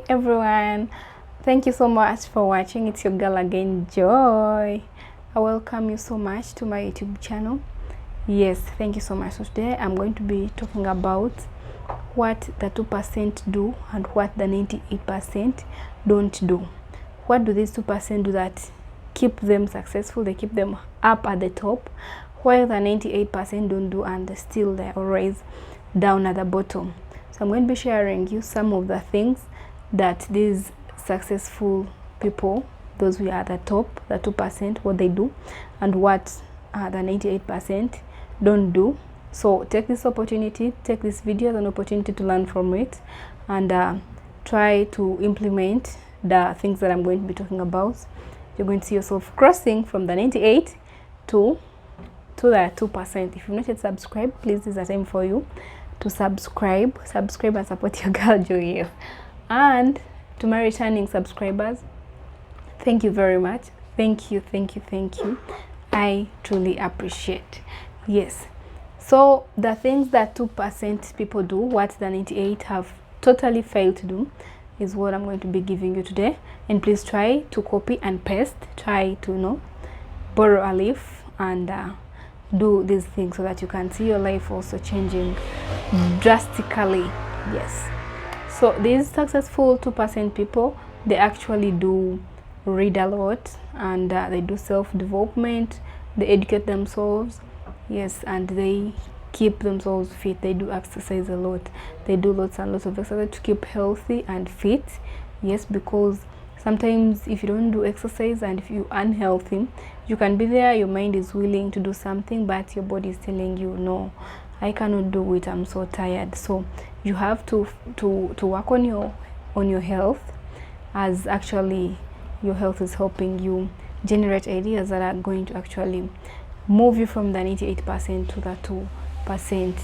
everyone, thank you so much for watching. It's your girl again, Joy. I welcome you so much to my YouTube channel. Yes, thank you so much. So today I'm going to be talking about what the 2% do and what the 98% don't do. What do these 2% do that keep them successful, they keep them up at the top, while the 98% don't do and they're still there always down at the bottom. So I'm going to be sharing you some of the things that these successful people, those who are at the top, the 2%, what they do, and what the 98% don't do. So take this opportunity, take this video as an opportunity to learn from it, and try to implement the things that I'm going to be talking about. You're going to see yourself crossing from the 98 to the 2%. If you've not yet subscribed, please, this is the time for you to subscribe and support your girl Joy. And to my returning subscribers, thank you very much. Thank you. I truly appreciate. Yes, so the things that 2% people do, what the 98 have totally failed to do, is what I'm going to be giving you today. And please try to copy and paste, try to borrow a leaf and do these things so that you can see your life also changing drastically. Yes, so these successful 2% people, they actually do read a lot, and they do self-development, they educate themselves. Yes, and they keep themselves fit. They do exercise a lot, they do lots and lots of exercise to keep healthy and fit. Yes, because sometimes if you don't do exercise and if you're unhealthy, you can be there, your mind is willing to do something, but your body is telling you, no, I cannot do it, I'm so tired. So you have to work on your health, as actually your health is helping you generate ideas that are going to actually move you from the 98% to the 2%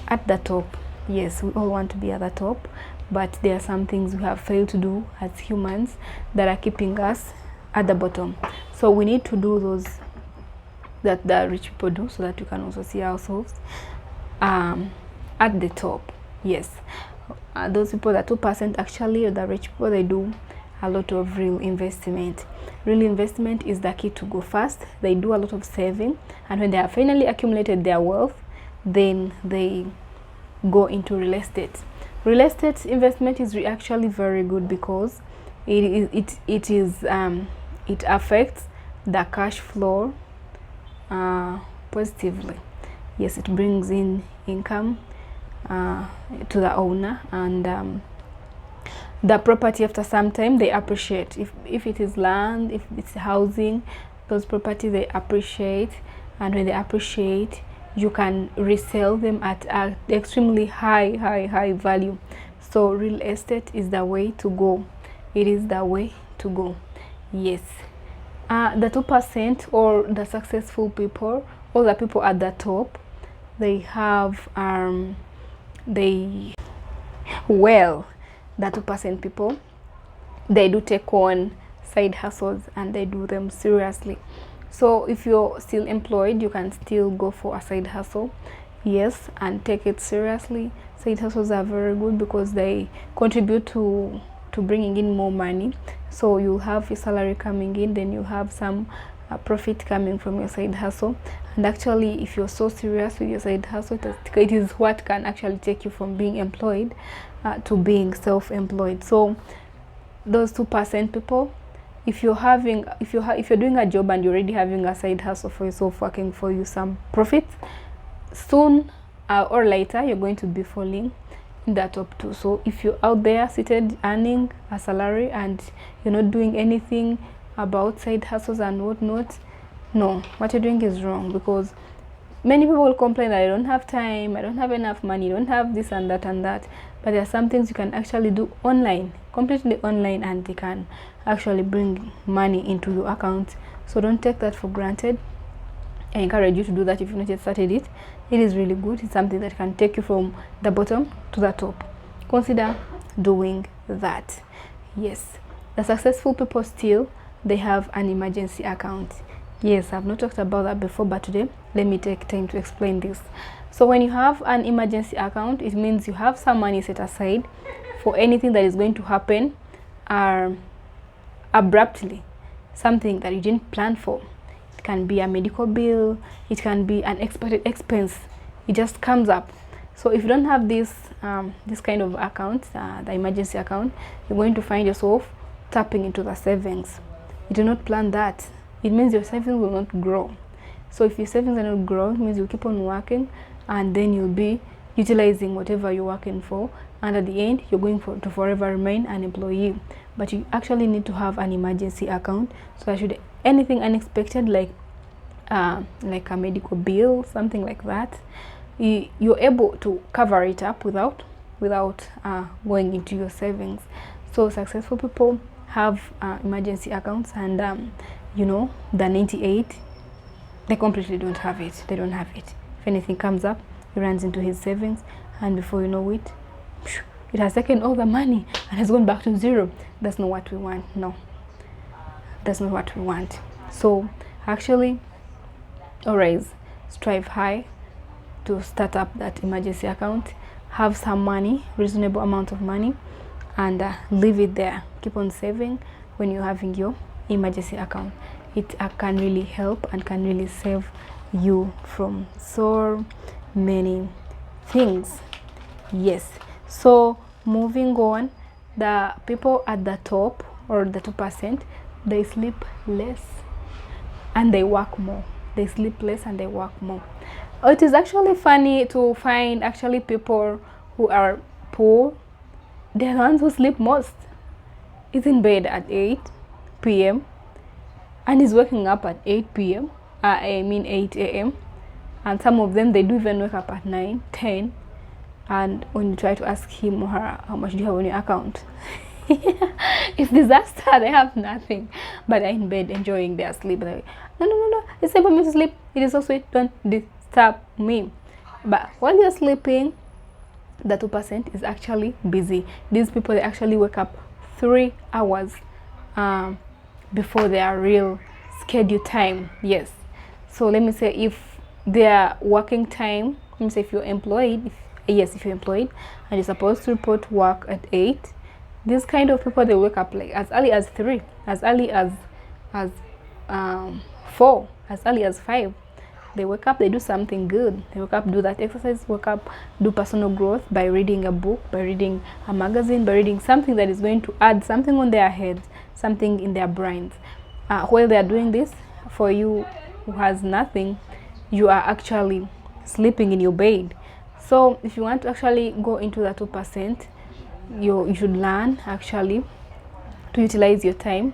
at the top. Yes, we all want to be at the top, but there are some things we have failed to do as humans that are keeping us at the bottom. So we need to do those that the rich people do, so that we can also see ourselves at the top. Yes, those people, the 2%, actually, the rich people, they do a lot of real investment. Real investment is the key to go fast. They do a lot of saving, and when they have finally accumulated their wealth, then they go into real estate. Real estate investment is actually very good because it affects the cash flow positively. Yes, it brings in income to the owner, and the property, after some time, they appreciate. If it is land, if it's housing, those properties, they appreciate, and when they appreciate, you can resell them at an extremely high value. So real estate is the way to go. It is the way to go. Yes, the 2%, or the successful people, all the people at the top, they have the 2% people, they do take on side hustles and they do them seriously. So if you're still employed, you can still go for a side hustle. Yes, and take it seriously. Side hustles are very good because they contribute to bringing in more money. So you'll have your salary coming in, then you have some profit coming from your side hustle. And actually, if you're so serious with your side hustle, it is what can actually take you from being employed to being self-employed. So those 2% people, if you're doing a job and you're already having a side hustle for yourself, working for you some profit, soon or later you're going to be falling in the top 2. So if you're out there seated earning a salary and you're not doing anything about side hustles and whatnot, no, what you're doing is wrong. Because many people will complain that I don't have time, I don't have enough money, I don't have this and that and that. But there are some things you can actually do online, completely online, and they can actually bring money into your account. So don't take that for granted. I encourage you to do that if you've not yet started it. It is really good. It's something that can take you from the bottom to the top. Consider doing that. Yes, the successful people still, they have an emergency account. Yes, I've not talked about that before, but today let me take time to explain this. So when you have an emergency account, it means you have some money set aside for anything that is going to happen are abruptly something that you didn't plan for. It can be a medical bill, it can be an unexpected expense. It just comes up. So if you don't have this this kind of account, the emergency account, you're going to find yourself tapping into the savings. You do not plan that. It means your savings will not grow. So if your savings are not growing, it means you keep on working, and then you'll be utilizing whatever you're working for, and at the end you're going to forever remain an employee. But you actually need to have an emergency account, so that should anything unexpected like a medical bill, something like that, you're able to cover it up without going into your savings. So successful people have emergency accounts, and you know, the 98, they completely don't have it. They don't have it. If anything comes up, he runs into his savings, and before you know it, it has taken all the money and has gone back to zero. That's not what we want. No, that's not what we want. So actually, always strive high to start up that emergency account. Have some money, reasonable amount of money, and leave it there. Keep on saving when you're having your emergency account. It can really help and can really save you from so many things. Yes. So moving on, the people at the top, or the 2%, they sleep less and they work more. They sleep less and they work more. It is actually funny to find actually people who are poor, they're the ones who sleep most. He's in bed at 8 p.m. and he's waking up at 8 p.m. 8 a.m. And some of them, they do even wake up at 9, 10. And when you try to ask him or her, how much do you have on your account? It's disaster. They have nothing, but they're in bed enjoying their sleep. They're like, no, it's time for me to sleep. It is so sweet. Don't disturb me. But while you're sleeping, the 2% is actually busy. These people, they actually wake up 3 hours before their real scheduled time. Yes. So let me say, if their working time, let me say if you're employed, if you're employed and you're supposed to report work at 8, these kind of people, they wake up like as early as 3, as early as 4, as early as 5. They wake up, they do something good. They wake up, do that exercise, wake up, do personal growth by reading a book, by reading a magazine, by reading something that is going to add something on their heads, something in their brains. While they are doing this, for you who has nothing, you are actually sleeping in your bed. So if you want to actually go into the 2%, you should learn actually to utilize your time,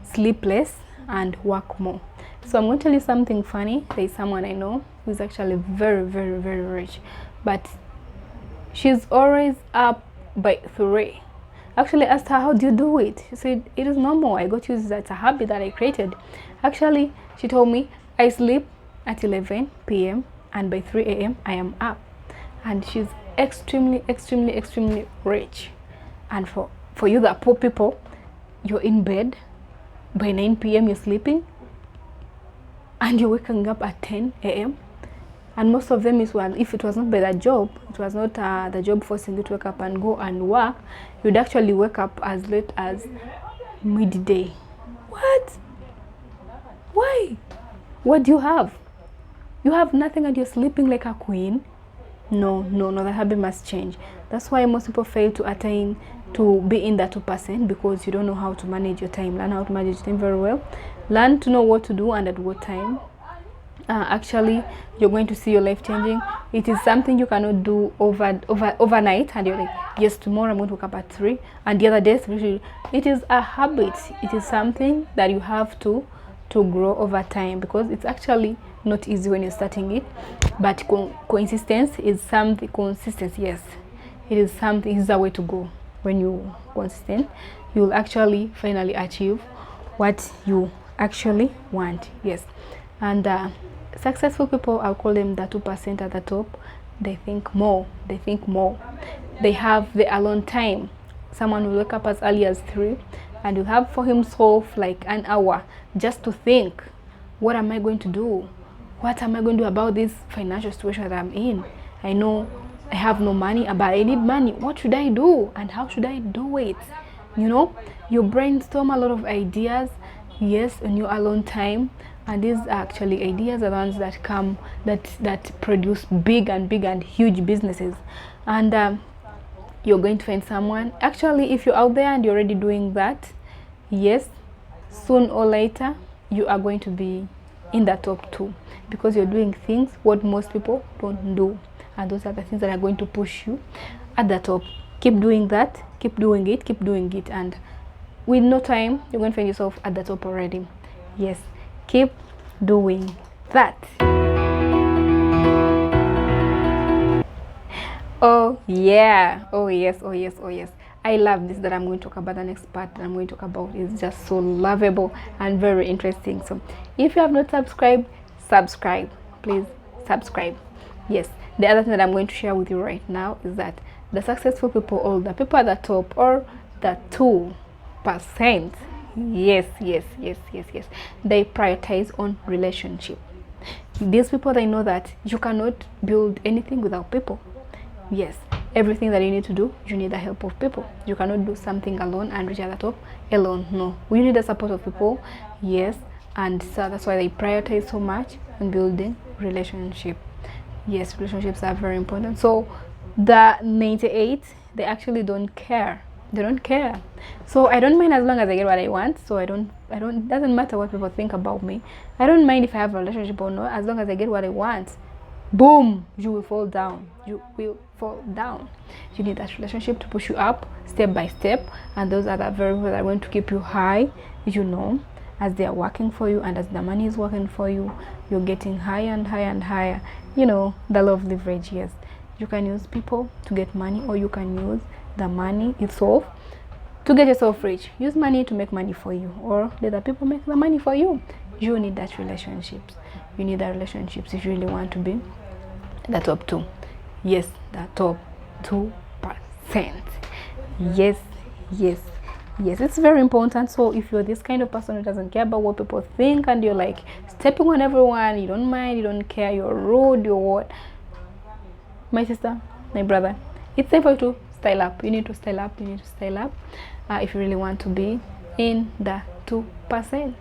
sleep less, and work more. So I'm going to tell you something funny. There is someone I know who's actually very, very, very rich, but she's always up by 3. Actually asked her, how do you do it? She said, it is normal. I got used to that. It's a habit that I created. Actually, she told me, I sleep at 11 p.m. and by 3 a.m. I am up. And she's extremely, extremely, extremely rich. And for you, the poor people, you're in bed by 9 p.m. you're sleeping, and you're waking up at 10 a.m. And most of them is, well, if it was not by the job, it was not the job forcing you to wake up and go and work, you'd actually wake up as late as midday. What? Why? What do you have? You have nothing and you're sleeping like a queen? No, the habit must change. That's why most people fail to attain to be in that 2%, because you don't know how to manage your time. Learn how to manage your time very well. Learn to know what to do and at what time. Actually, you're going to see your life changing. It is something you cannot do overnight, and you're like, yes, tomorrow I'm going to wake up at 3, and the other day, it is a habit. It is something that you have to grow over time, because it's actually not easy when you're starting it, but consistency is something. Consistency, yes, it is something. It's a way to go. When you're consistent, you'll actually finally achieve what you actually want. Yes. And successful people, I'll call them the 2% at the top. They think more. They have the alone time. Someone will wake up as early as 3 and will have for himself like an hour just to think, what am I going to do? What am I going to do about this financial situation that I'm in? I know I have no money, but I need money. What should I do? And how should I do it? You know, you brainstorm a lot of ideas, yes, in your alone time, and these are actually ideas are the ones that come that produce big and huge businesses. And you're going to find someone. Actually, if you're out there and you're already doing that, yes, soon or later you are going to be in the top two, because you're doing things what most people don't do, and those are the things that are going to push you at the top. Keep doing that, keep doing it, and with no time you're going to find yourself at the top already. Yes, keep doing that. Oh yeah, oh yes, oh yes, oh yes. I love this that I'm going to talk about. The next part that I'm going to talk about is just so lovable and very interesting. So if you have not subscribed, subscribe, please subscribe. Yes, the other thing that I'm going to share with you right now is that the successful people, or the people at the top, or the 2%, yes, they prioritize on relationship. These people, they know that you cannot build anything without people. Yes, everything that you need to do, you need the help of people. You cannot do something alone and reach at the top alone. No, you need the support of people. Yes, and so that's why they prioritize so much on building relationship. Yes, relationships are very important. So the 98, they actually don't care. They don't care. So I don't mind as long as I get what I want. So I don't it doesn't matter what people think about me. I don't mind if I have a relationship or not, as long as I get what I want. Boom, you will fall down. You will fall down. You need that relationship to push you up step by step, and those are the variables that are going to keep you high, you know, as they are working for you, and as the money is working for you, you're getting higher and higher and higher. You know, the law of leverage. Yes, you can use people to get money, or you can use the money itself to get yourself rich. Use money to make money for you, or let the people make the money for you. You need that relationships. You need that relationships if you really want to be the top 2. Yes, the top 2%. Yes, it's very important. So if you're this kind of person who doesn't care about what people think, and you're like stepping on everyone, you don't mind, you don't care, you're rude, you're what, my sister, my brother, it's time for you to style up. You need to style up. If you really want to be in the 2%.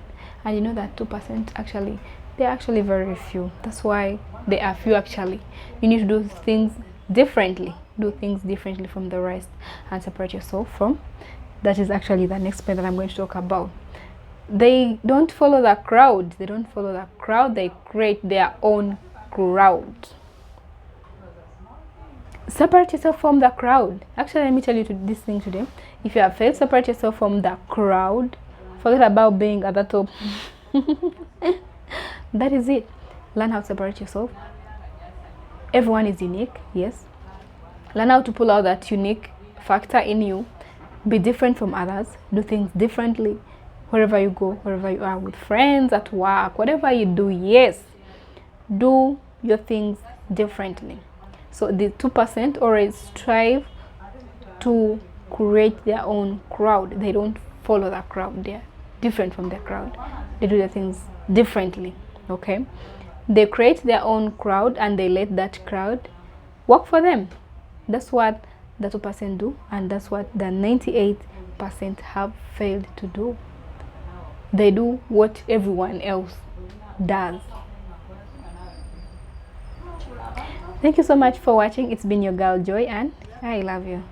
And you know that 2% actually, they're actually very few. That's why they are few. Actually, you need to do things differently from the rest, and separate yourself from. That is actually the next point that I'm going to talk about. They don't follow the crowd. They create their own crowd. Separate yourself from the crowd. Actually, let me tell you this thing today. If you have failed, separate yourself from the crowd. Forget about being at the top. That is it. Learn how to separate yourself. Everyone is unique, yes. Learn how to pull out that unique factor in you. Be different from others. Do things differently. Wherever you go, wherever you are, with friends, at work, whatever you do, yes. Do your things differently. So the 2% always strive to create their own crowd. They don't follow the crowd. They're different from the crowd. They do their things differently. Okay, they create their own crowd, and they let that crowd work for them. That's what the 2% do, and that's what the 98% have failed to do. They do what everyone else does. Thank you so much for watching. It's been your girl Joy, and I love you.